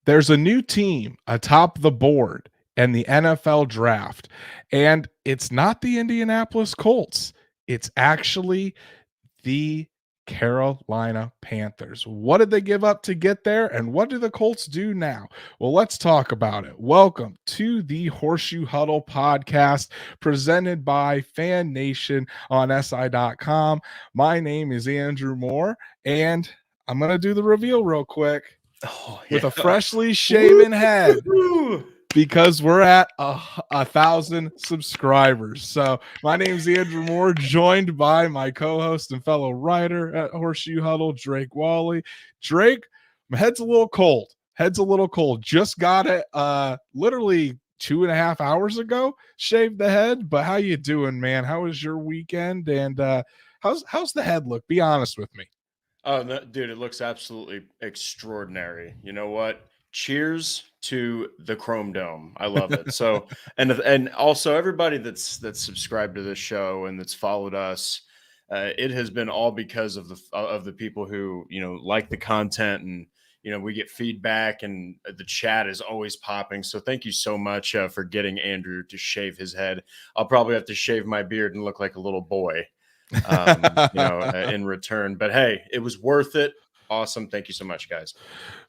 There's a new team atop the board in the NFL draft, and it's not the Indianapolis Colts. It's actually the Carolina Panthers. What did they give up to get there, and what do the Colts do now? Well, let's talk about it. Welcome to the Horseshoe Huddle podcast presented by Fan Nation on SI.com. My name is Andrew Moore, and I'm going to do the reveal real quick. With a freshly shaven head, because we're at 1,000 subscribers. So my name is Andrew Moore, joined by my co-host and fellow writer at Horseshoe Huddle, Drake Wally. Drake, my head's a little cold. Just got it literally 2.5 hours ago. Shaved the head, but how you doing, man? How was your weekend? And how's the head look? Be honest with me. Oh, no, dude, it looks absolutely extraordinary. You know what? Cheers to the Chrome Dome. I love it. So, and also everybody that's subscribed to this show and that's followed us, it has been all because of the people who like the content, and we get feedback, and the chat is always popping. So thank you so much for getting Andrew to shave his head. I'll probably have to shave my beard and look like a little boy. In return, but hey, it was worth it. Awesome. Thank you so much, guys.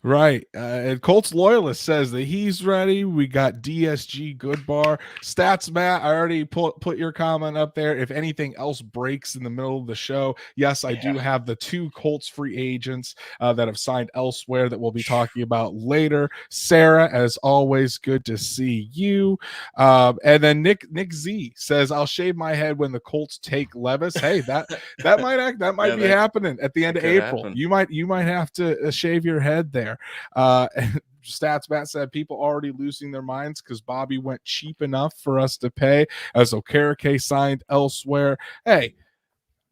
Right. And Colts Loyalist says that he's ready. We got DSG Goodbar. Stats Matt, I already put your comment up there. If anything else breaks in the middle of the show, yes, I do have the 2 Colts free agents that have signed elsewhere that we'll be talking about later. Sarah, as always, good to see you. And then Nick Z says, I'll shave my head when the Colts take Levis. Hey, that might be happening at the end of April. Happen. You might have to shave your head there. Stats Matt said people already losing their minds because Bobby went cheap enough for us to pay as Okereke signed elsewhere. Hey,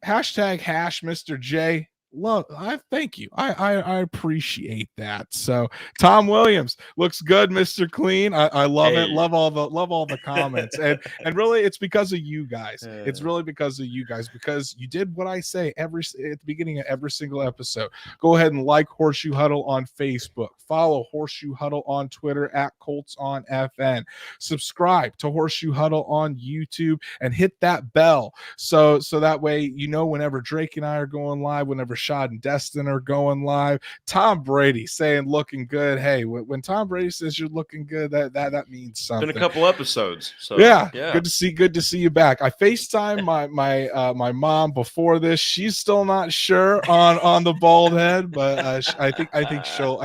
hashtag hash Mr. J. I thank you. I appreciate that. So Tom Williams looks good, Mr. Clean. I love it. Love all the comments. and really it's because of you guys. It's really because of you guys, because you did what I say at the beginning of every single episode. Go ahead and like Horseshoe Huddle on Facebook. Follow Horseshoe Huddle on Twitter at Colts on FN. Subscribe to Horseshoe Huddle on YouTube and hit that bell so that way whenever Drake and I are going live, whenever Shad and Destin are going live. Tom Brady saying looking good. Hey, when Tom Brady says you're looking good, that means something. Been a couple episodes, so yeah. Good to see you back. I FaceTime my mom before this. She's still not sure on the bald head, but I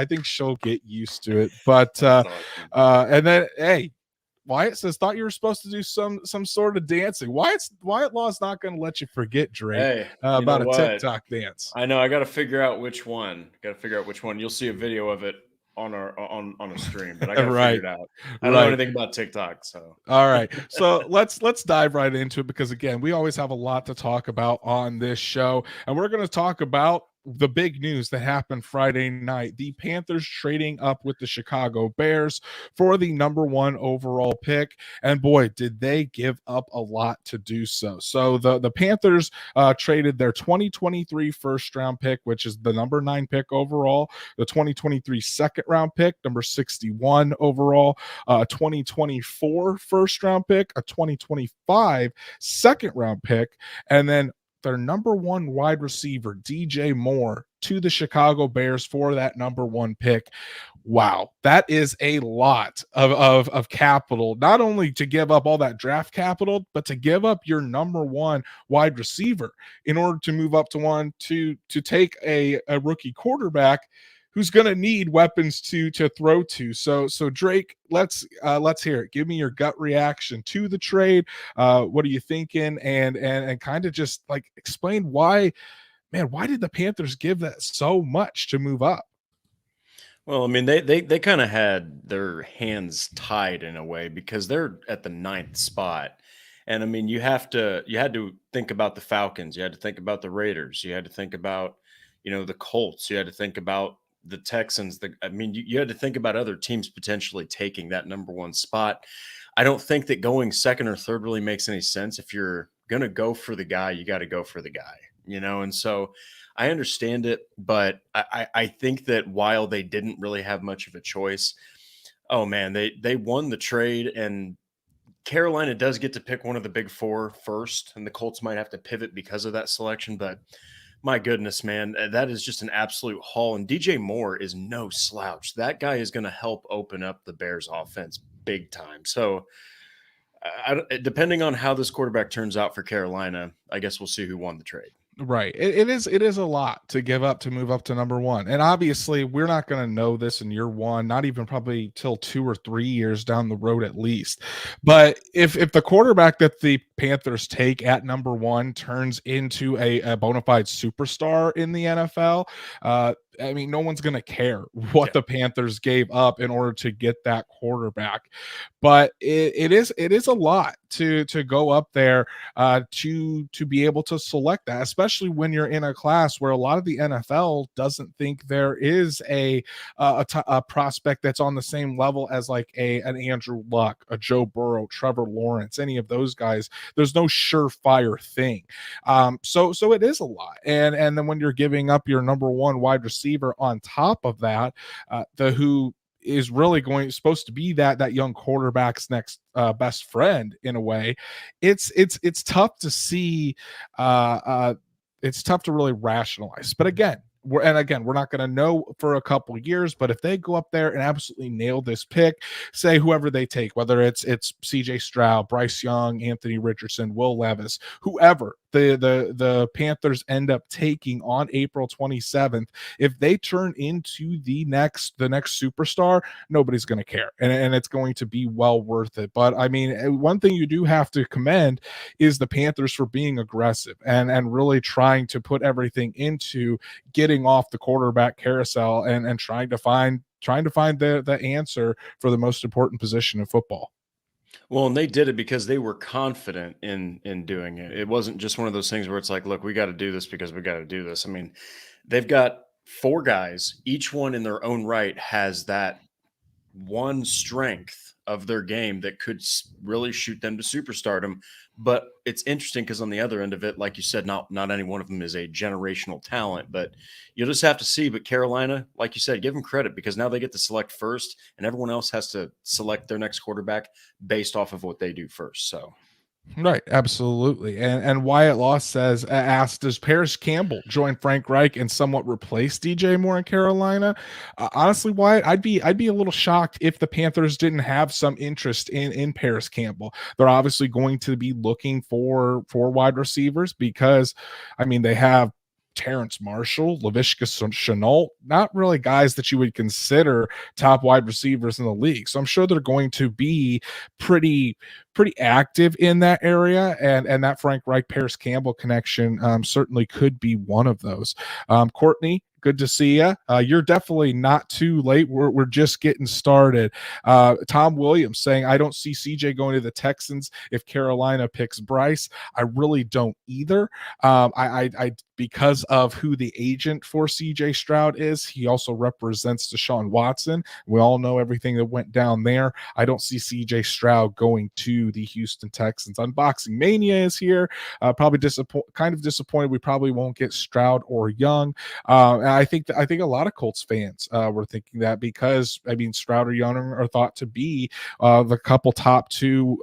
think she'll get used to it. But and then hey, Wyatt says, thought you were supposed to do some sort of dancing. Wyatt Law's not going to let you forget, Drake, about a TikTok dance. I know. I got to figure out which one. You'll see a video of it on a stream, but I got to figure it out. I don't know anything about TikTok, so. All right. So let's dive right into it, because again, we always have a lot to talk about on this show, and we're going to talk about the big news that happened Friday night. The Panthers trading up with the Chicago Bears for the #1 overall pick. And boy, did they give up a lot to do so. So the Panthers traded their 2023 first round pick, which is the #9 pick overall, the 2023 second round pick, number 61 overall, 2024 first round pick, a 2025 second round pick, and then their #1 wide receiver, DJ Moore, to the Chicago Bears for that #1 pick. Wow, that is a lot of capital, not only to give up all that draft capital, but to give up your #1 wide receiver in order to move up to one to take a rookie quarterback who's going to need weapons to throw to. So Drake, let's hear it. Give me your gut reaction to the trade. What are you thinking? And kind of just like explain why did the Panthers give that so much to move up? Well, I mean, they kind of had their hands tied in a way, because they're at the 9th spot. And I mean, you had to think about the Falcons. You had to think about the Raiders. You had to think about, the Colts. You had to think about the Texans. You had to think about other teams potentially taking that #1 spot. I don't think that going second or third really makes any sense. If you're going to go for the guy, you got to go for the guy, and so I understand it, but I think that while they didn't really have much of a choice, oh man, they won the trade, and Carolina does get to pick one of the big four first, and the Colts might have to pivot because of that selection. But my goodness, man, that is just an absolute haul. And DJ Moore is no slouch. That guy is going to help open up the Bears offense big time. So, depending on how this quarterback turns out for Carolina, I guess we'll see who won the trade. Right. It is a lot to give up to move up to number one. And obviously we're not going to know this in year one, not even probably till 2 or 3 years down the road at least. But if the quarterback that the Panthers take at number one turns into a bona fide superstar in the NFL, I mean, no one's going to care what the Panthers gave up in order to get that quarterback. But it is a lot to go up there to be able to select that, especially when you're in a class where a lot of the NFL doesn't think there is a prospect that's on the same level as like an Andrew Luck, a Joe Burrow, Trevor Lawrence, any of those guys. There's no surefire thing. So it is a lot, and then when you're giving up your number one wide receiver on top of that, the who is really supposed to be that young quarterback's next best friend in a way. It's tough to see. It's tough to really rationalize. But again, we're not going to know for a couple of years. But if they go up there and absolutely nail this pick, say whoever they take, whether it's C.J. Stroud, Bryce Young, Anthony Richardson, Will Levis, whoever the Panthers end up taking on April 27th, if they turn into the next superstar, nobody's going to care, and it's going to be well worth it. But I mean, one thing you do have to commend is the Panthers for being aggressive and really trying to put everything into getting off the quarterback carousel and trying to find the answer for the most important position in football. Well, and they did it because they were confident in doing it. It wasn't just one of those things where it's like, look, we got to do this because we got to do this. I mean, they've got four guys, each one in their own right has that one strength of their game that could really shoot them to superstardom. But it's interesting because on the other end of it, like you said, not any one of them is a generational talent, but you'll just have to see. But Carolina, like you said, give them credit because now they get to select first, and everyone else has to select their next quarterback based off of what they do first. So. Right, absolutely. And Wyatt Loss asked, does Paris Campbell join Frank Reich and somewhat replace DJ Moore in Carolina? Honestly, Wyatt, I'd be a little shocked if the Panthers didn't have some interest in Paris Campbell. They're obviously going to be looking for wide receivers because, I mean, they have Terrence Marshall, Laviska Shenault, not really guys that you would consider top wide receivers in the league. So I'm sure they're going to be pretty active in that area, and that Frank Reich Paris Campbell connection certainly could be one of those. Courtney, good to see you. You're definitely not too late. We're just getting started. Tom Williams saying, I don't see CJ going to the Texans if Carolina picks Bryce. I really don't either. I because of who the agent for CJ Stroud is. He also represents Deshaun Watson. We all know everything that went down there. I don't see CJ Stroud going to the Houston Texans. Unboxing Mania is here. Probably disappointed we probably won't get Stroud or Young. And I think a lot of Colts fans were thinking that because, I mean, Stroud or Young are thought to be the couple top two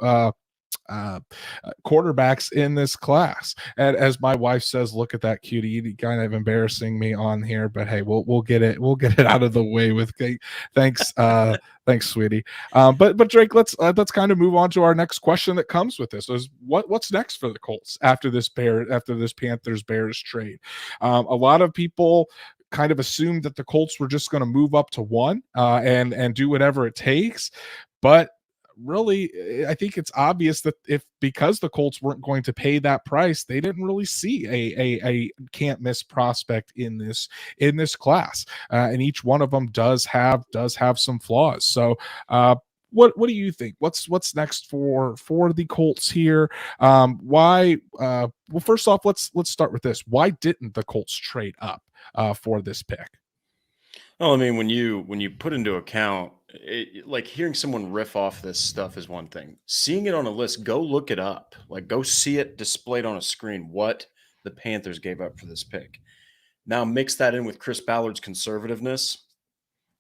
quarterbacks in this class. And as my wife says, look at that cutie, kind of embarrassing me on here, but hey, we'll get it out of the way with thanks thanks sweetie. But Drake, let's kind of move on to our next question that comes with this is what's next for the Colts after this Panthers Bears trade. A lot of people kind of assumed that the Colts were just going to move up to one and do whatever it takes, but really, I think it's obvious that because the Colts weren't going to pay that price, they didn't really see a can't miss prospect in this class, and each one of them does have some flaws. So, what do you think? What's next for the Colts here? Why? Well, first off, let's start with this. Why didn't the Colts trade up for this pick? Well, I mean, when you put into account, like hearing someone riff off this stuff is one thing. Seeing it on a list, go look it up. Like, go see it displayed on a screen. What the Panthers gave up for this pick. Now mix that in with Chris Ballard's conservativeness.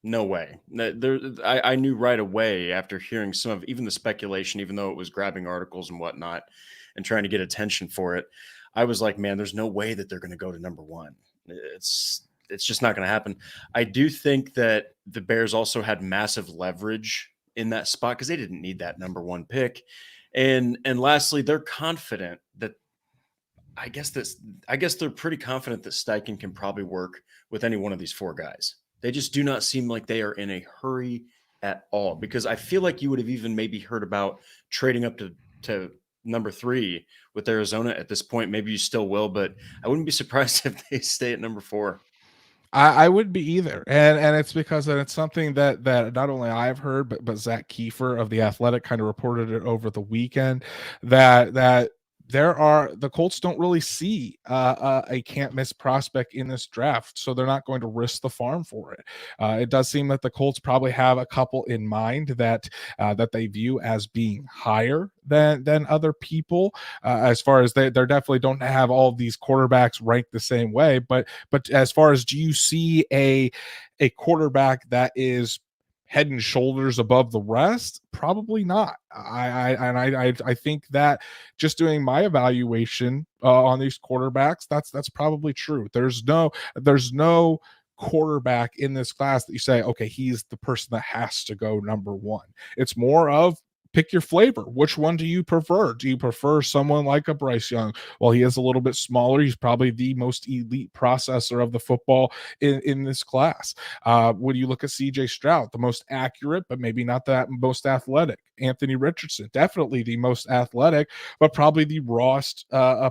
No way. I knew right away after hearing some of even the speculation, even though it was grabbing articles and whatnot and trying to get attention for it. I was like, man, there's no way that they're going to go to number one. It's just not going to happen. I do think that the Bears also had massive leverage in that spot because they didn't need that number one pick. And lastly, they're confident that I guess they're pretty confident that Steichen can probably work with any one of these four guys. They just do not seem like they are in a hurry at all, because I feel like you would have even maybe heard about trading up to number 3 with Arizona at this point. Maybe you still will, but I wouldn't be surprised if they stay at number 4. I would be either, and it's because it's something that not only I've heard, but Zach Kiefer of The Athletic kind of reported it over the weekend that the Colts don't really see a can't miss prospect in this draft, so they're not going to risk the farm for it. It does seem that the Colts probably have a couple in mind that they view as being higher than other people. As far as they definitely don't have all of these quarterbacks ranked the same way, but as far as, do you see a quarterback that is head and shoulders above the rest? Probably not. I think that just doing my evaluation on these quarterbacks, that's probably true. There's no quarterback in this class that you say, okay, he's the person that has to go number 1. It's more of pick your flavor. Which one do you prefer? Do you prefer someone like a Bryce Young? Well, he is a little bit smaller. He's probably the most elite processor of the football in this class. When you look at CJ Stroud, the most accurate, but maybe not that most athletic. Anthony Richardson, definitely the most athletic, but probably the rawest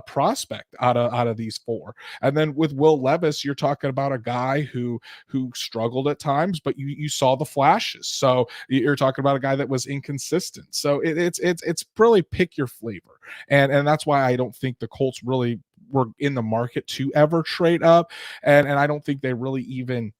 prospect out of these 4. And then with Will Levis, you're talking about a guy who struggled at times, but you saw the flashes. So you're talking about a guy that was inconsistent. So it's really pick your flavor, and that's why I don't think the Colts really were in the market to ever trade up, and I don't think they really even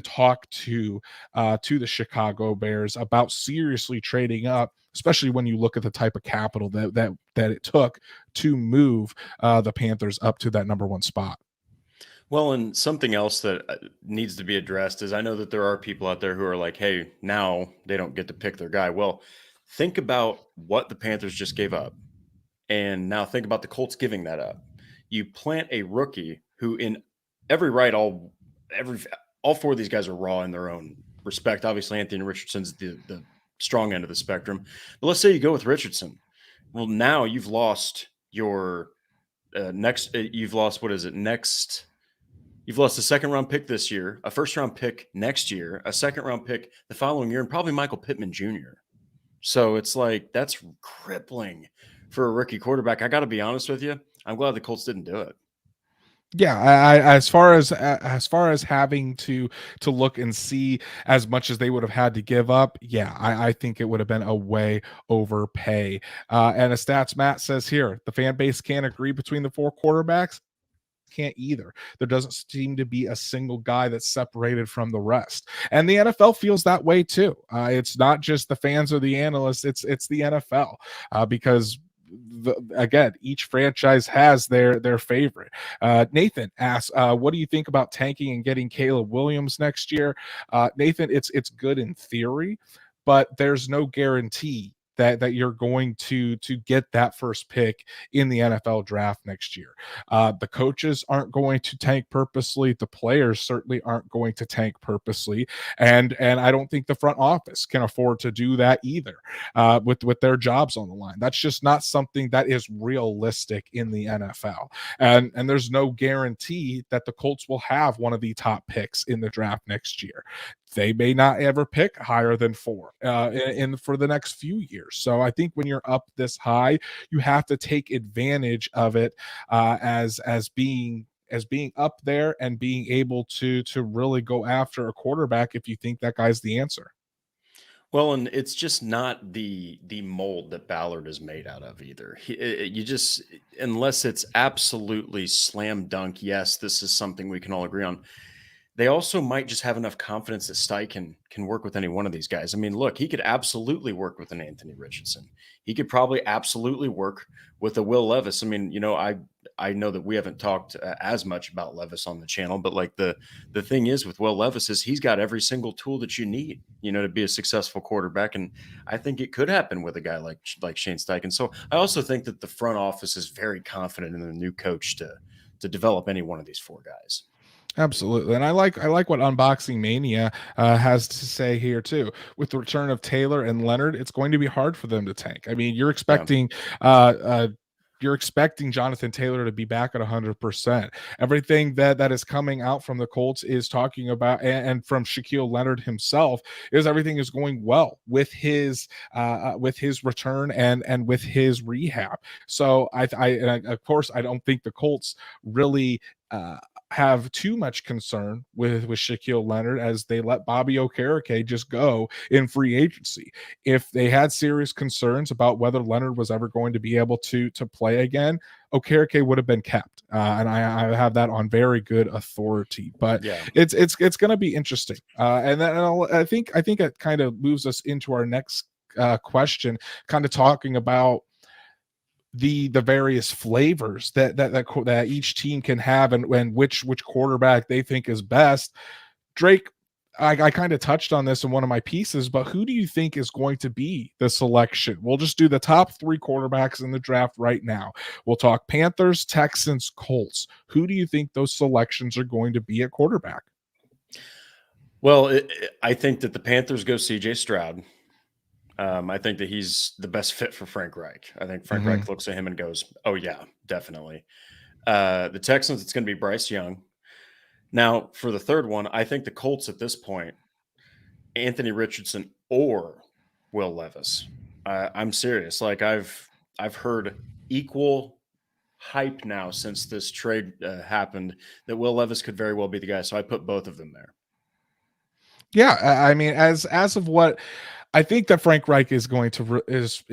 talk to the Chicago Bears about seriously trading up, especially when you look at the type of capital that it took to move the Panthers up to that number 1 spot. Well, and something else that needs to be addressed is I know that there are people out there who are like, hey, now they don't get to pick their guy. Well, think about what the Panthers just gave up. And now think about the Colts giving that up. You plant a rookie who, in every right, all 4 of these guys are raw in their own respect. Obviously, Anthony Richardson's the strong end of the spectrum. But let's say you go with Richardson. Well, now you've lost your next. You've lost, what is it? You've lost a second-round pick this year, a first-round pick next year, a second-round pick the following year, and probably Michael Pittman Jr. So it's like, that's crippling for a rookie quarterback. I got to be honest with you. I'm glad the Colts didn't do it. Yeah, I as far as having to look and see as much as they would have had to give up, yeah, I think it would have been a way overpay. And a stats Matt says here, the fan base can't agree between the 4 quarterbacks. Can't either. There doesn't seem to be a single guy that's separated from the rest, and the NFL feels that way too. It's not just the fans or the analysts; it's the NFL, because again, each franchise has their favorite. Nathan asks, what do you think about tanking and getting Caleb Williams next year? Nathan, it's good in theory, but there's no guarantee that you're going to get that first pick in the NFL draft next year. The coaches aren't going to tank purposely. The players certainly aren't going to tank purposely, and I don't think the front office can afford to do that either, with their jobs on the line. That's just not something that is realistic in the NFL, and there's no guarantee that the Colts will have one of the top picks in the draft next year. They may not ever pick higher than 4 in for the next few years. So I think when you're up this high, you have to take advantage of it as being up there and being able to really go after a quarterback if you think that guy's the answer. Well, and it's just not the mold that Ballard is made out of either. You just, unless it's absolutely slam dunk, yes, this is something we can all agree on. they also might just have enough confidence that Steichen can work with any one of these guys. I mean, look, he could absolutely work with an Anthony Richardson. He could probably absolutely work with a Will Levis. I mean, I know that we haven't talked as much about Levis on the channel, but like the thing is with Will Levis is he's got every single tool that you need, to be a successful quarterback. And I think it could happen with a guy like Shane Steichen. So I also think that the front office is very confident in the new coach to develop any one of these four guys. Absolutely. And I like what Unboxing Mania has to say here too. With the return of Taylor and Leonard, it's going to be hard for them to tank. I mean, you're expecting Jonathan Taylor to be back at 100%. Everything that is coming out from the Colts is talking about, and from Shaquille Leonard himself, is everything is going well with his return and with his rehab. So I of course I don't think the Colts really have too much concern with Shaquille Leonard, as they let Bobby Okereke just go in free agency. If they had serious concerns about whether Leonard was ever going to be able to play again, Okereke would have been kept, and I have that on very good authority. But it's going to be interesting, and then I think it kind of moves us into our next question, kind of talking about the various flavors that each team can have, and which quarterback they think is best. Drake, I kind of touched on this in one of my pieces, but who do you think is going to be the selection? We'll just do the top 3 quarterbacks in the draft right now. We'll talk Panthers, Texans, Colts. Who do you think those selections are going to be at quarterback? Well, I think that the Panthers go CJ Stroud. I think that he's the best fit for Frank Reich. I think Frank Reich looks at him and goes, "Oh yeah, definitely." The Texans, it's going to be Bryce Young. Now, for the third one, I think the Colts at this point, Anthony Richardson or Will Levis. I'm serious. Like I've heard equal hype now since this trade happened that Will Levis could very well be the guy. So I put both of them there. Yeah, I mean, as of what I think that Frank Reich is going to is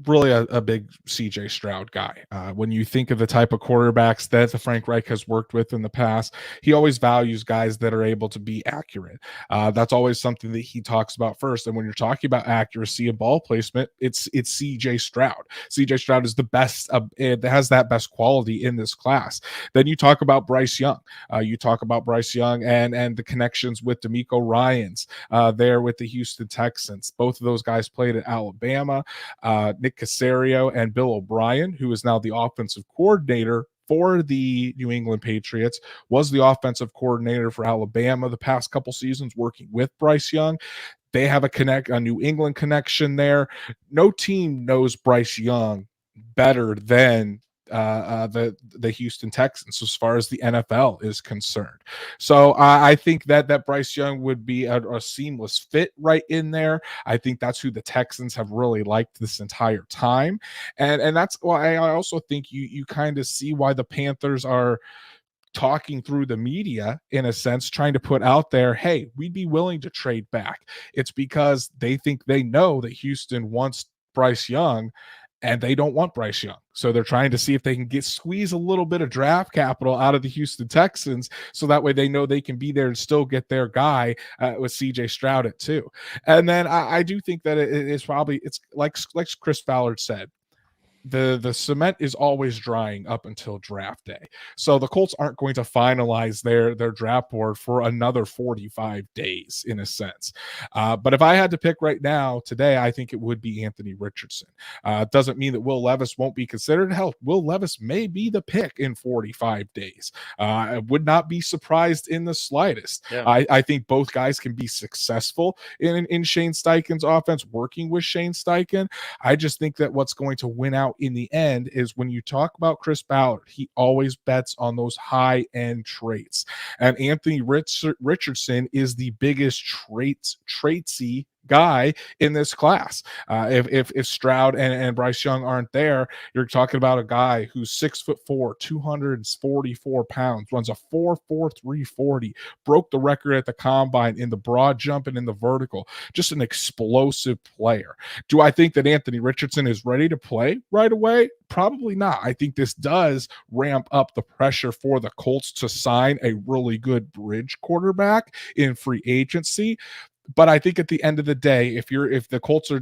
really a big CJ Stroud guy. When you think of the type of quarterbacks that the Frank Reich has worked with in the past, he always values guys that are able to be accurate. That's always something that he talks about first. And when you're talking about accuracy and ball placement, it's CJ Stroud. CJ Stroud is the best. It has that best quality in this class. Then you talk about Bryce Young. And the connections with DeMeco Ryans there with the Houston Texans. Both of those guys played at Alabama. Nick Caserio and Bill O'Brien, who is now the offensive coordinator for the New England Patriots, was the offensive coordinator for Alabama the past couple seasons, working with Bryce Young. They have a New England connection there. No team knows Bryce Young better than the Houston Texans as far as the NFL is concerned. So I think that Bryce Young would be a seamless fit right in there. I think that's who the Texans have really liked this entire time, and that's why I also think you kind of see why the Panthers are talking through the media, in a sense, trying to put out there, hey, we'd be willing to trade back. It's because they think they know that Houston wants Bryce Young, and they don't want Bryce Young. So they're trying to see if they can squeeze a little bit of draft capital out of the Houston Texans, so that way they know they can be there and still get their guy with CJ Stroud at 2. And then I do think that it's like Chris Ballard said, the cement is always drying up until draft day. So the Colts aren't going to finalize their draft board for another 45 days, in a sense. But if I had to pick right now, today, I think it would be Anthony Richardson. Doesn't mean that Will Levis won't be considered. Hell, Will Levis may be the pick in 45 days. I would not be surprised in the slightest. Yeah. I think both guys can be successful in Shane Steichen's offense, working with Shane Steichen. I just think that what's going to win out in the end is when you talk about Chris Ballard, he always bets on those high-end traits. And Anthony Richardson is the biggest traitsy guy in this class. If Stroud and Bryce Young aren't there, you're talking about a guy who's 6'4", 244 pounds, runs a 4.43 40, broke the record at the combine in the broad jump and in the vertical. Just an explosive player. Do I think that Anthony Richardson is ready to play right away? Probably not. I think this does ramp up the pressure for the Colts to sign a really good bridge quarterback in free agency. But I think at the end of the day, if the Colts are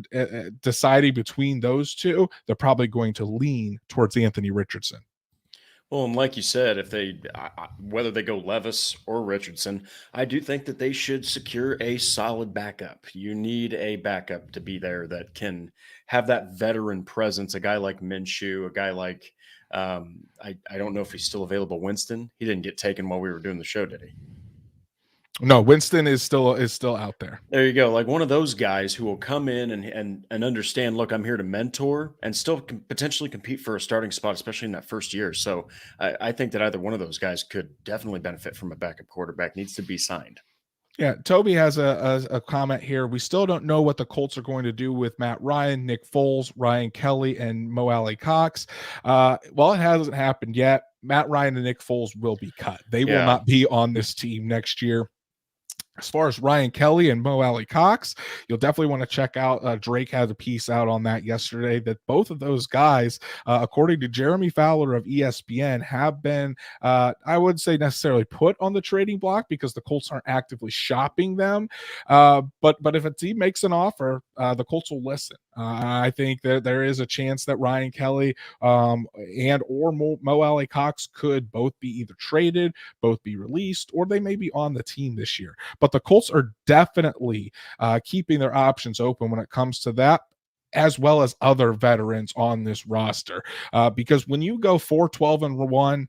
deciding between those two, they're probably going to lean towards Anthony Richardson. Well, and like you said, if they whether they go Levis or Richardson, I do think that they should secure a solid backup. You need a backup to be there that can have that veteran presence. A guy like Minshew, a guy like I don't know if he's still available. Winston, he didn't get taken while we were doing the show, did he? No, Winston is still out there. There you go. Like one of those guys who will come in and understand, look, I'm here to mentor and still potentially compete for a starting spot, especially in that first year. So I think that either one of those guys could definitely benefit from a backup quarterback. Needs to be signed. Yeah, Toby has a comment here. We still don't know what the Colts are going to do with Matt Ryan, Nick Foles, Ryan Kelly, and Mo Ali Cox. Well, it hasn't happened yet. Matt Ryan and Nick Foles will be cut. They will not be on this team next year. As far as Ryan Kelly and Mo Ali Cox, you'll definitely want to check out. Drake had a piece out on that yesterday that both of those guys, according to Jeremy Fowler of ESPN, have been, I wouldn't say necessarily put on the trading block because the Colts aren't actively shopping them. But if a team makes an offer, the Colts will listen. I think that there is a chance that Ryan Kelly and or Mo Ali Cox could both be either traded, both be released, or they may be on the team this year. But the Colts are definitely keeping their options open when it comes to that, as well as other veterans on this roster. Because when you go 4-12-1,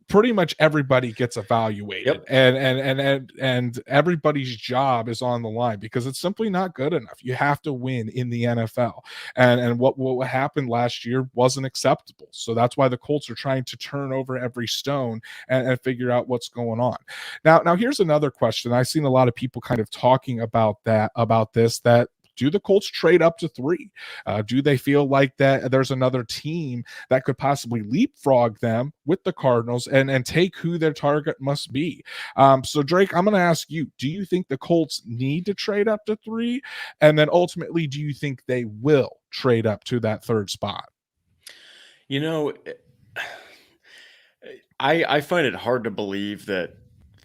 pretty much everybody gets evaluated. Yep. And everybody's job is on the line because it's simply not good enough. You have to win in the NFL. And what happened last year wasn't acceptable. So that's why the Colts are trying to turn over every stone and figure out what's going on. Now here's another question. I've seen a lot of people kind of talking about this, that do the Colts trade up to 3? Do they feel like that there's another team that could possibly leapfrog them with the Cardinals and take who their target must be? So, Drake, I'm going to ask you, do you think the Colts need to trade up to 3? And then ultimately, do you think they will trade up to that 3rd spot? You know, I find it hard to believe that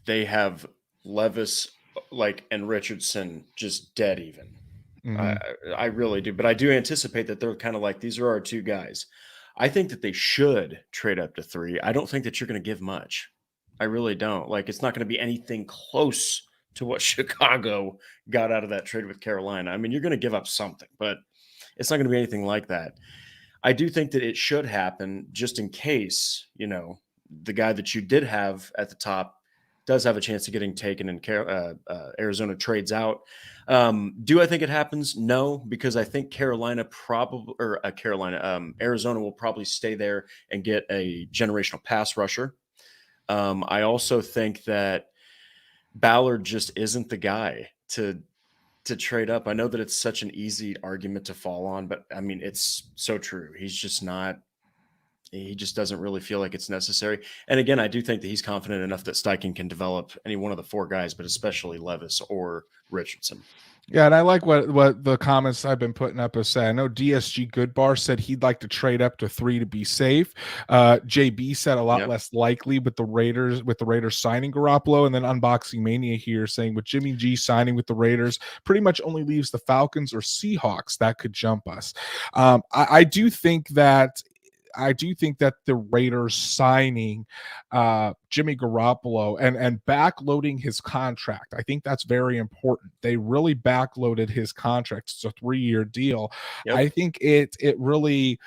they have Levis and Richardson just dead even. Mm-hmm. I really do, but I do anticipate that they're kind of like, these are our 2 guys. I think that they should trade up to 3. I don't think that you're going to give much. I really don't. Like, it's not going to be anything close to what Chicago got out of that trade with Carolina. I mean, you're going to give up something, but it's not going to be anything like that. I do think that it should happen just in case, the guy that you did have at the top does have a chance of getting taken and Arizona trades out. Do I think it happens? No, because I think Arizona will probably stay there and get a generational pass rusher. I also think that Ballard just isn't the guy to trade up. I know that it's such an easy argument to fall on, but I mean, it's so true. He's just not. He just doesn't really feel like it's necessary. And again, I do think that he's confident enough that Steichen can develop any one of the 4 guys, but especially Levis or Richardson. Yeah, and I like what the comments I've been putting up have said. I know DSG Goodbar said he'd like to trade up to 3 to be safe. JB said a lot less likely with the Raiders signing Garoppolo, and then Unboxing Mania here saying with Jimmy G signing with the Raiders, pretty much only leaves the Falcons or Seahawks that could jump us. I do think that the Raiders signing Jimmy Garoppolo and backloading his contract, I think that's very important. They really backloaded his contract. It's a 3-year deal. Yep. I think it really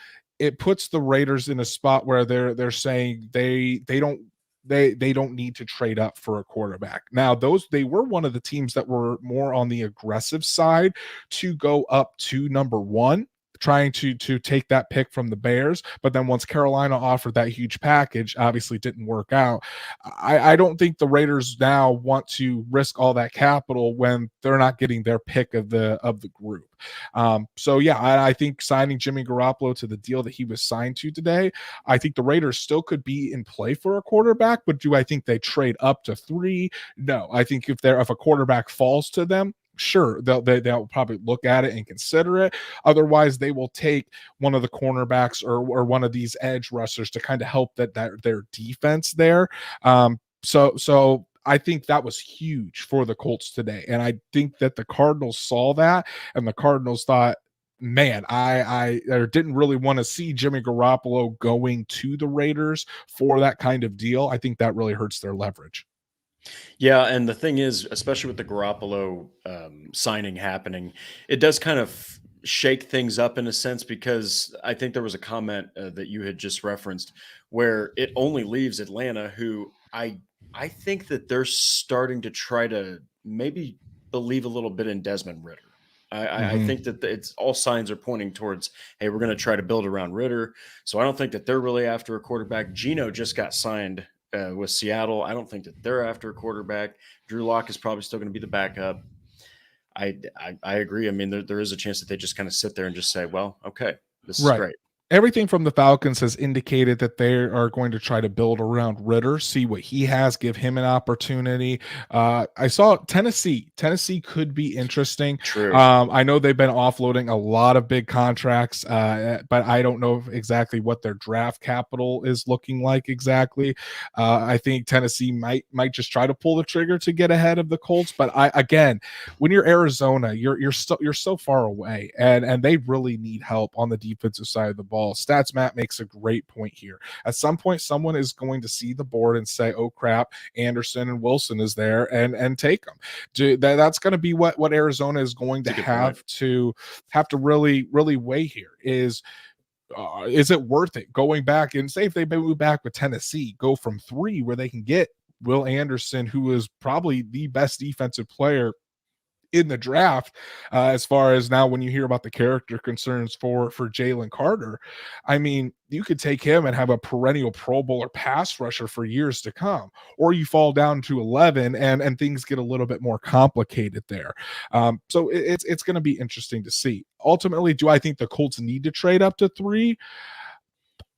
puts the Raiders in a spot where they're saying they don't need to trade up for a quarterback. Now, they were one of the teams that were more on the aggressive side to go up to number 1. trying to take that pick from the Bears. But then once Carolina offered that huge package, obviously didn't work out. I don't think the Raiders now want to risk all that capital when they're not getting their pick of the group. So yeah, I think signing Jimmy Garoppolo to the deal that he was signed to today, I think the Raiders still could be in play for a quarterback, but do I think they trade up to 3? No. I think if a quarterback falls to them, sure, they'll probably look at it and consider it. Otherwise, they will take one of the cornerbacks or one of these edge rushers to kind of help their defense there. So I think that was huge for the Colts today, and I think that the Cardinals saw that, and the Cardinals thought, man, I didn't really want to see Jimmy Garoppolo going to the Raiders for that kind of deal. I think that really hurts their leverage. Yeah, and the thing is, especially with the Garoppolo signing happening, it does kind of shake things up in a sense because I think there was a comment that you had just referenced where it only leaves Atlanta, who I think that they're starting to try to maybe believe a little bit in Desmond Ritter. I Mm-hmm. think that it's all signs are pointing towards, hey, we're going to try to build around Ritter. So I don't think that they're really after a quarterback. Geno just got signed with Seattle. I don't think that they're after a quarterback. Drew Lock is probably still going to be the backup. I agree. I mean, there is a chance that they just kind of sit there and just say, well, okay, this is Right. great. Everything from the Falcons has indicated that they are going to try to build around Ritter, see what he has, give him an opportunity. I saw Tennessee. Tennessee could be interesting. True. I know they've been offloading a lot of big contracts, but I don't know exactly what their draft capital is looking like exactly. I think Tennessee might just try to pull the trigger to get ahead of the Colts. But again, when you're Arizona, you're so far away, and they really need help on the defensive side of the ball. Stats Matt makes a great point here. At some point, someone is going to see the board and say, "Oh crap, Anderson and Wilson is there," and take them. That's going to be what Arizona is going to have to really weigh here. Is it worth it going back and say if they move back with Tennessee, go from 3 where they can get Will Anderson, who is probably the best defensive player in the draft, as far as now when you hear about the character concerns for Jalen Carter. I mean, you could take him and have a perennial Pro Bowler pass rusher for years to come, or you fall down to 11 and things get a little bit more complicated there. So it's going to be interesting to see. Ultimately, do I think the Colts need to trade up to 3?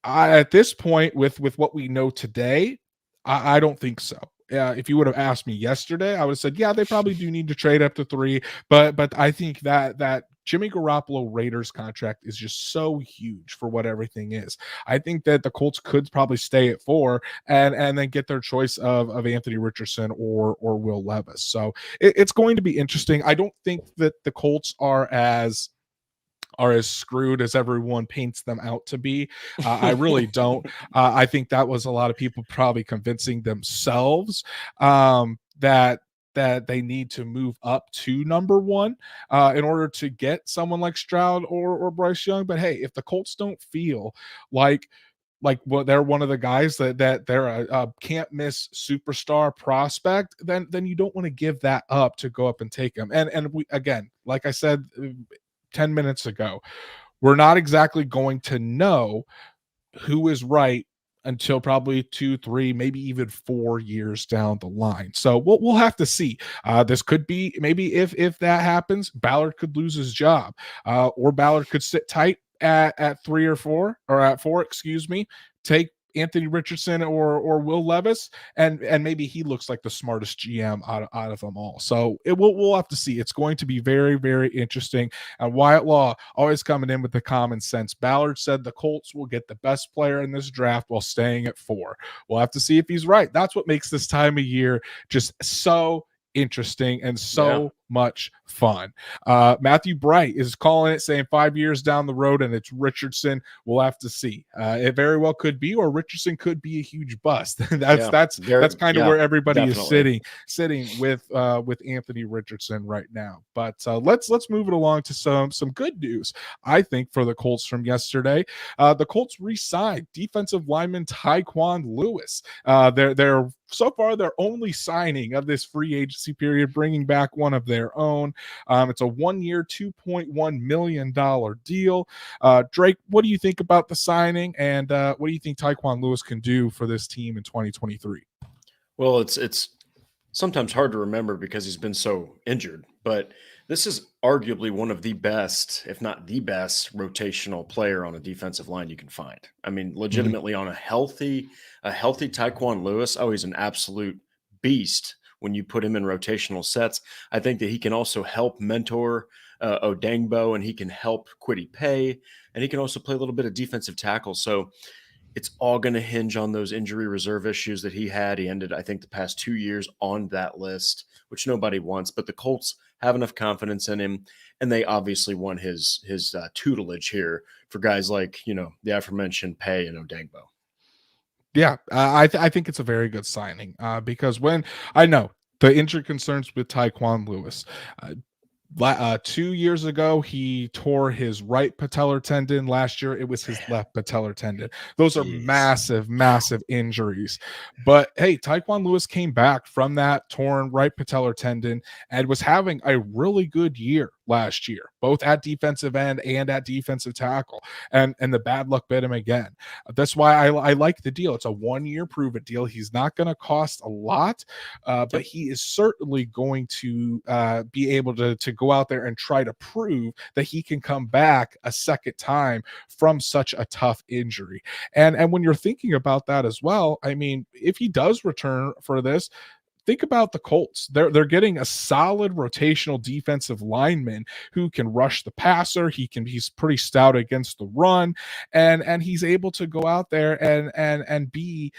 At this point, with what we know today, I don't think so. If you would have asked me yesterday, I would have said, yeah, they probably do need to trade up to 3. But I think that Jimmy Garoppolo Raiders contract is just so huge for what everything is. I think that the Colts could probably stay at 4 and then get their choice of Anthony Richardson or Will Levis. So it's going to be interesting. I don't think that the Colts are as screwed as everyone paints them out to be. I really don't. I think that was a lot of people probably convincing themselves that they need to move up to number 1 in order to get someone like Stroud or Bryce Young. But hey, if the Colts don't feel like well, they're one of the guys that they're a can't miss superstar prospect, then you don't want to give that up to go up and take them. And we, again, like I said 10 minutes ago, we're not exactly going to know who is right until probably 2, 3, maybe even 4 years down the line. So we'll have to see. This could be maybe if that happens, Ballard could lose his job, or Ballard could sit tight at 3 or 4 or at 4, excuse me, take Anthony Richardson or Will Levis, and maybe he looks like the smartest GM out of them all. So we'll have to see. It's going to be very, very interesting. And Wyatt Law always coming in with the common sense. Ballard said the Colts will get the best player in this draft while staying at 4. We'll have to see if he's right. That's what makes this time of year just so interesting and so much fun. Matthew Bright is calling it, saying 5 years down the road and it's Richardson. We'll have to see. It very well could be, or Richardson could be a huge bust. That's kind of where everybody is sitting with Anthony Richardson right now. But let's move it along to some good news, I think, for the Colts from yesterday. The Colts re-signed defensive lineman Tyquan Lewis. They're so far their only signing of this free agency period, bringing back one of their their own. It's a 1-year, $2.1 million deal. Drake, what do you think about the signing, and what do you think Tyquan Lewis can do for this team in 2023? Well, it's sometimes hard to remember because he's been so injured, but this is arguably one of the best, if not the best, rotational player on a defensive line you can find. I mean, Mhm. legitimately on a healthy Tyquan Lewis, oh, he's an absolute beast when you put him in rotational sets. I think that he can also help mentor Odangbo, and he can help Quiddy Pay, and he can also play a little bit of defensive tackle. So it's all going to hinge on those injury reserve issues that he had. He ended, I think, the past 2 years on that list, which nobody wants. But the Colts have enough confidence in him, and they obviously want his tutelage here for guys like the aforementioned Pay and Odangbo. Yeah, I think it's a very good signing because when I know the injury concerns with Tyquan Lewis. Uh, 2 years ago, he tore his right patellar tendon. Last year, it was his Man, left patellar tendon. Those are jeez. massive, massive injuries. But hey, Taekwon Lewis came back from that torn right patellar tendon and was having a really good year last year, both at defensive end and at defensive tackle. And the bad luck bit him again. That's why I like the deal. It's a 1-year prove it deal. He's not going to cost a lot, but Yep. he is certainly going to be able to go out there and try to prove that he can come back a second time from such a tough injury. And when you're thinking about that as well, I mean, if he does return for this, think about the Colts. They're getting a solid rotational defensive lineman who can rush the passer. He's pretty stout against the run, and he's able to go out there and be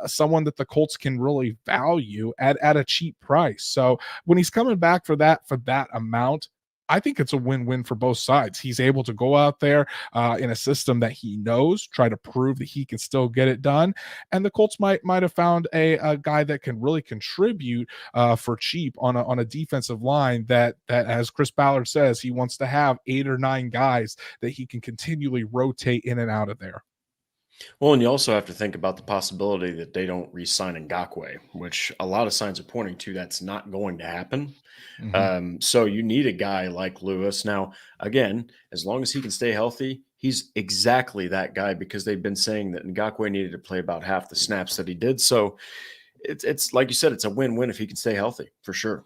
someone that the Colts can really value at a cheap price. So when he's coming back for that amount, I think it's a win-win for both sides. He's able to go out there in a system that he knows, try to prove that he can still get it done, and the Colts might have found a guy that can really contribute for cheap on a defensive line that as Chris Ballard says, he wants to have 8 or 9 guys that he can continually rotate in and out of there. Well, and you also have to think about the possibility that they don't re-sign Ngakwe, which a lot of signs are pointing to that's not going to happen. Mhm. So you need a guy like Lewis. Now, again, as long as he can stay healthy, he's exactly that guy because they've been saying that Ngakwe needed to play about half the snaps that he did. So it's like you said, it's a win-win if he can stay healthy for sure.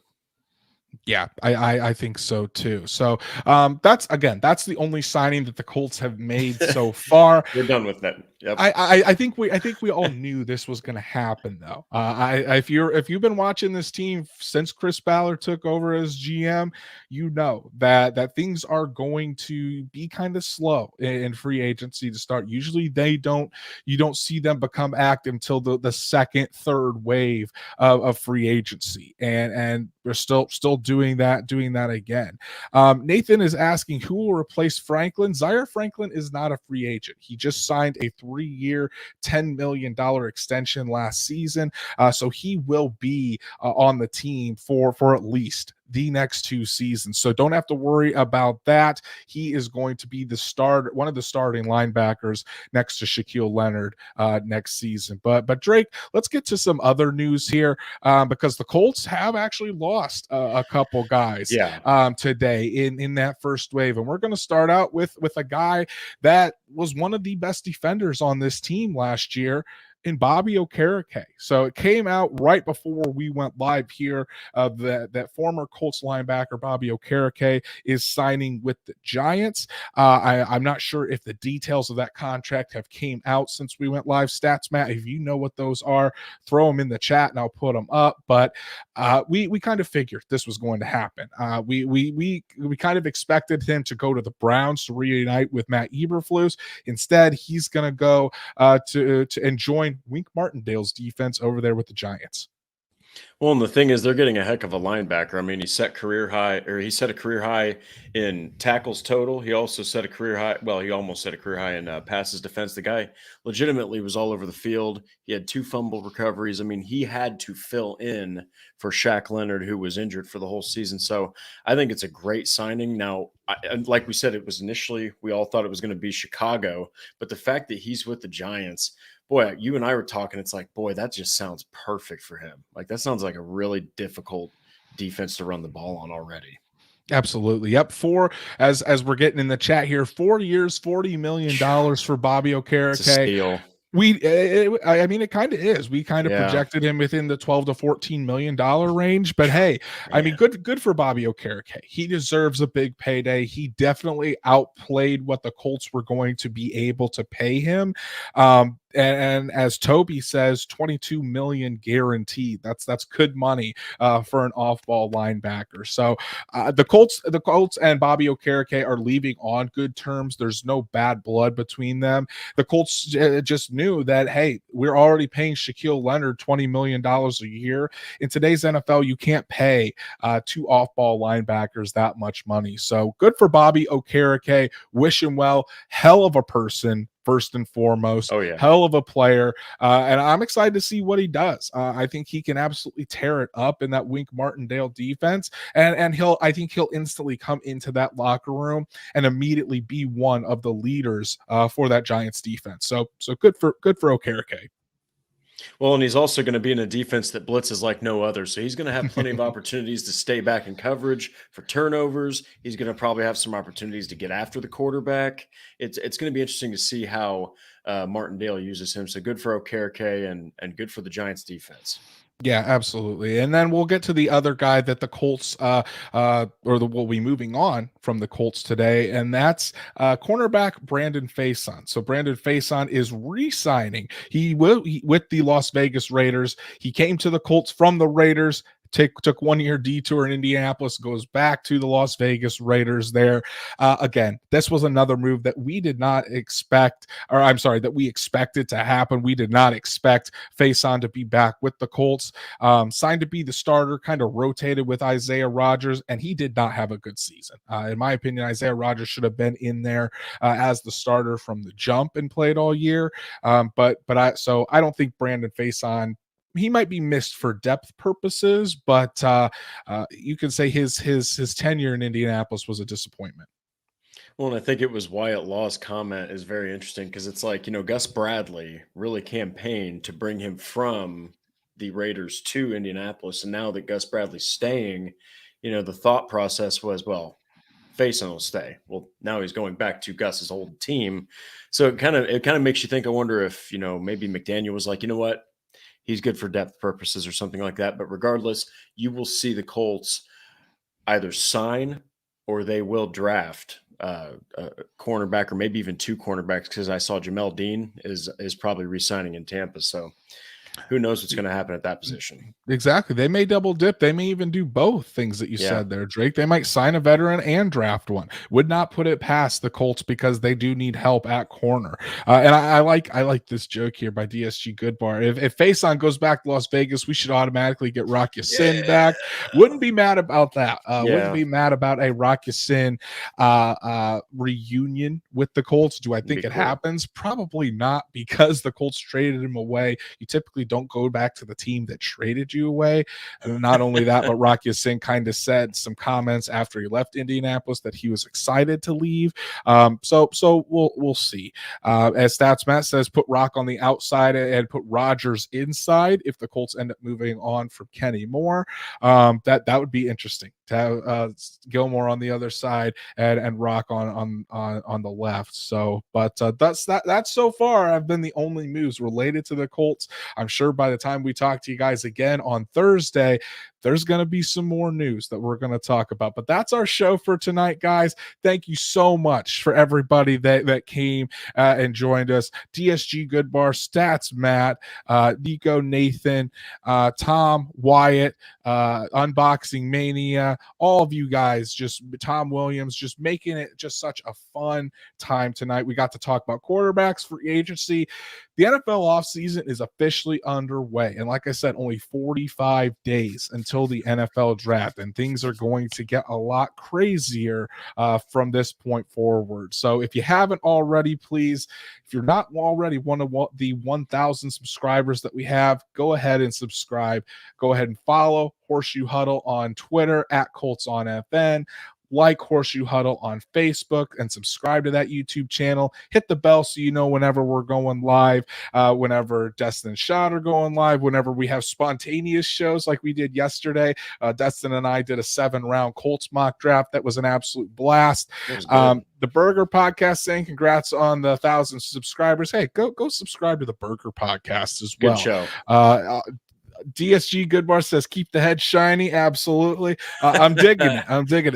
Yeah, I think so too. So that's the only signing that the Colts have made so far. We're done with that. Yep. I think we all knew this was going to happen though. If you've been watching this team since Chris Ballard took over as GM, you know that things are going to be kind of slow in free agency to start. Usually you don't see them become active until the second, third wave of free agency, and we're still doing that again. Nathan is asking who will replace Franklin. Zaire Franklin is not a free agent. He just signed a 3-year, $10 million extension last season. So he will be on the team for at least the next 2 seasons. So don't have to worry about that. He is going to be one of the starting linebackers next to Shaquille Leonard next season. But Drake, let's get to some other news here because the Colts have actually lost a couple guys Yeah. today in that first wave, and we're going to start out with a guy that was one of the best defenders on this team last year in Bobby Okereke. So it came out right before we went live here that former Colts linebacker Bobby Okereke is signing with the Giants. I'm not sure if the details of that contract have came out since we went live. Stats, Matt, if you know what those are, throw them in the chat and I'll put them up. But we kind of figured this was going to happen. We kind of expected him to go to the Browns to reunite with Matt Eberflus. Instead, he's going to go to and join Wink Martindale's defense over there with the Giants. Well, and the thing is, they're getting a heck of a linebacker. I mean, he set a career high in tackles total. He also set a career high. Well, he almost set a career high in passes defense. The guy legitimately was all over the field. He had 2 fumble recoveries. I mean, he had to fill in for Shaq Leonard, who was injured for the whole season. So I think it's a great signing. Now, and like we said, it was initially, we all thought it was going to be Chicago, but the fact that he's with the Giants, boy, you and I were talking. It's like, boy, that just sounds perfect for him. Like that sounds like a really difficult defense to run the ball on already. Absolutely. Yep. As we're getting in the chat here, 4 years, $40 million for Bobby It's a Okereke. steal. I mean, it kind of is. We kind of projected him within the 12 to 14 million dollar range, but hey, I mean, good for Bobby Okereke. He deserves a big payday. He definitely outplayed what the Colts were going to be able to pay him. And as Toby says, 22 million guaranteed. That's good money for an off-ball linebacker. So the Colts and Bobby Okereke are leaving on good terms. There's no bad blood between them. The Colts just knew that, hey, we're already paying Shaquille Leonard $20 million a year. In today's NFL, you can't pay two off-ball linebackers that much money. So good for Bobby Okereke. Wish him well. Hell of a person, first and foremost. Oh, yeah. Hell of a player. And I'm excited to see what he does. I think he can absolutely tear it up in that Wink Martindale defense. And I think he'll instantly come into that locker room and immediately be one of the leaders for that Giants defense. So good for Okereke. Well, and he's also going to be in a defense that blitzes like no other. So he's going to have plenty of opportunities to stay back in coverage for turnovers. He's going to probably have some opportunities to get after the quarterback. It's going to be interesting to see how Martindale uses him. So good for Okereke and good for the Giants defense. Yeah, absolutely. And then we'll get to the other guy that the Colts we'll be moving on from the Colts today, and that's cornerback Brandon Faison. So Brandon Faison is re-signing. He with the Las Vegas Raiders. He came to the Colts from the Raiders. Took 1 year detour in Indianapolis, goes back to the Las Vegas Raiders there. Again, this was another move that we did not expect, or I'm sorry, that we expected to happen. We did not expect Faison to be back with the Colts. Signed to be the starter, kind of rotated with Isaiah Rodgers, and he did not have a good season. In my opinion, Isaiah Rodgers should have been in there as the starter from the jump and played all year. I don't think Brandon Faison, he might be missed for depth purposes, but you can say his tenure in Indianapolis was a disappointment. Well, and I think it was Wyatt Law's comment is very interesting because it's like, Gus Bradley really campaigned to bring him from the Raiders to Indianapolis. And now that Gus Bradley's staying, the thought process was, well, Faison will stay. Well, now he's going back to Gus's old team. So it kind of makes you think, I wonder if, maybe McDaniel was like, you know what? He's good for depth purposes or something like that. But regardless, you will see the Colts either sign or they will draft a cornerback or maybe even two cornerbacks, because I saw Jamel Dean is probably re-signing in Tampa. So who knows what's going to happen at that position. Exactly. They may double dip. They may even do both things that you said there, Drake. They might sign a veteran and draft one. Would not put it past the Colts because they do need help at corner. And I like this joke here by DSG Goodbar. If Faison goes back to Las Vegas, we should automatically get Rock Ya-Sin back. Wouldn't be mad about that. Wouldn't be mad about a Rock Ya-Sin reunion with the Colts. Do I think it happens? Probably not, because the Colts traded him away. You typically don't go back to the team that traded you away. And not only that, but Rock Ya-Sin kind of said some comments after he left Indianapolis that he was excited to leave. So we'll see. As Stats Matt says, put Rock on the outside and put Rodgers inside if the Colts end up moving on from Kenny Moore. That would be interesting to have Gilmore on the other side and Rock on the left. So, but that's so far have been the only moves related to the Colts. I'm sure by the time we talk to you guys again on Thursday, there's going to be some more news that we're going to talk about. But that's our show for tonight, guys. Thank you so much for everybody that came and joined us. DSG Goodbar, Stats Matt, Nico, Nathan, Tom, Wyatt, Unboxing Mania, all of you guys, just Tom Williams, just making it just such a fun time tonight. We got to talk about quarterbacks, free agency. The NFL offseason is officially underway. And like I said, only 45 days until the NFL draft. And things are going to get a lot crazier from this point forward. So if you haven't already, please, if you're not already one of the 1,000 subscribers that we have, go ahead and subscribe. Go ahead and follow Horseshoe Huddle on Twitter at Colts on FN. like Horseshoe Huddle on Facebook and subscribe to that YouTube channel. Hit the bell so you know whenever we're going live, whenever Destin and Sean are going live, whenever we have spontaneous shows like we did yesterday. Destin and I did a 7-round Colts mock draft. That was an absolute blast. The Burger Podcast saying congrats on the 1,000 subscribers. Hey, go subscribe to the Burger Podcast as well. Good show. DSG Goodbar says keep the head shiny. Absolutely. I'm digging it.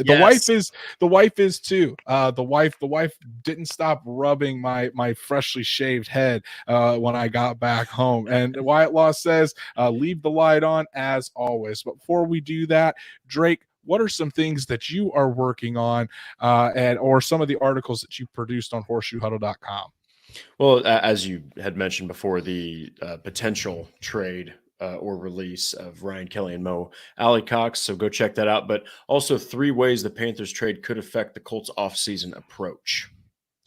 Yes. The wife is too. The wife didn't stop rubbing my freshly shaved head when I got back home. And Wyatt Law says leave the light on as always. But before we do that, Drake, what are some things that you are working on or some of the articles that you produced on horseshoehuddle.com? Well, as you had mentioned before, the potential trade or release of Ryan Kelly and Mo Ali Cox. So go check that out. But also 3 ways the Panthers trade could affect the Colts offseason approach.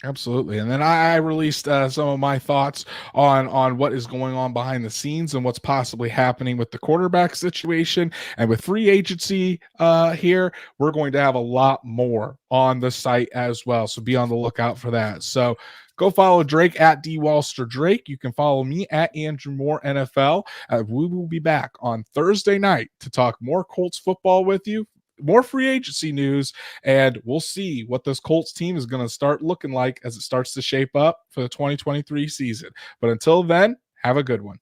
Absolutely. And then I released some of my thoughts on what is going on behind the scenes and what's possibly happening with the quarterback situation. And with free agency here, we're going to have a lot more on the site as well. So be on the lookout for that. So go follow Drake at DWalster-Drake. You can follow me at Andrew Moore NFL. We will be back on Thursday night to talk more Colts football with you, more free agency news, and we'll see what this Colts team is going to start looking like as it starts to shape up for the 2023 season. But until then, have a good one.